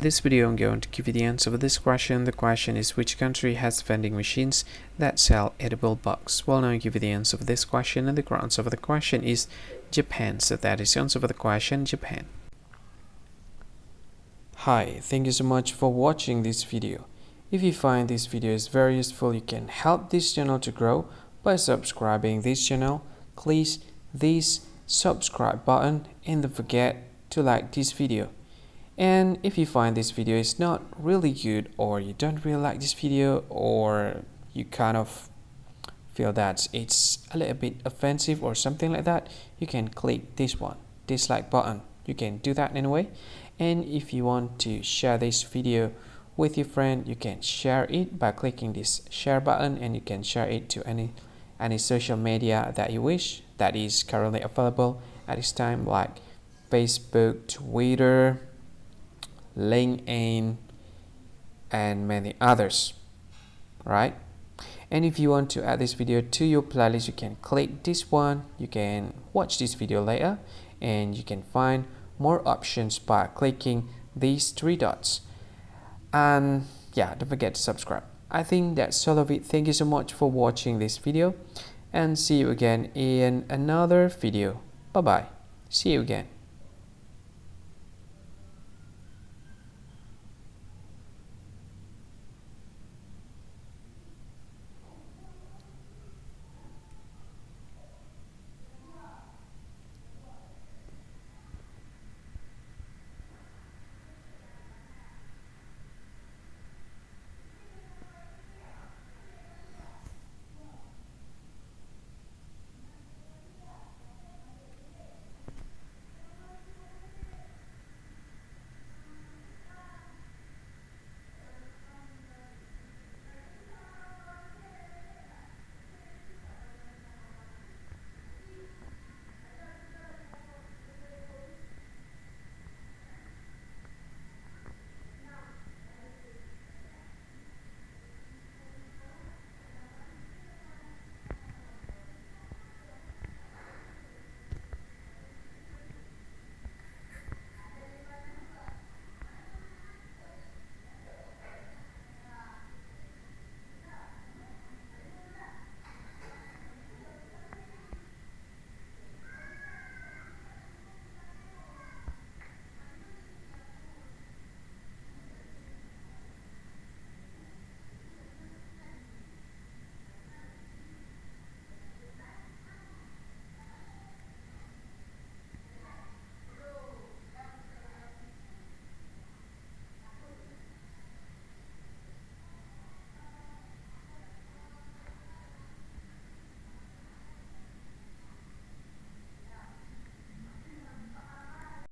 This video I'm going to give you the answer for this question. The question is, which country has vending machines that sell edible bugs? Well, now I give you the answer for this question, and the correct answer for the question is Japan. So that is the answer for the question, Japan. Hi, thank you so much for watching this video. If you find this video is very useful, you can help this channel to grow by subscribing this channel. Please this subscribe button and don't forget to like this video. And if you find this video is not really good, or you don't really like this video, or you kind of feel that it's a little bit offensive or something like that, you can click this one, dislike button. You can do that anyway. And if you want to share this video with your friend, you can share it by clicking this share button, and you can share it to any social media that you wish that is currently available at this time, like Facebook, Twitter, LinkedIn, and many others, right? And if you want to add this video to your playlist, you can click this one. You can watch this video later, and you can find more options by clicking these three dots. And yeah, don't forget to subscribe. I think that's all of it. Thank you so much for watching this video, and see you again in another video. Bye bye. See you again.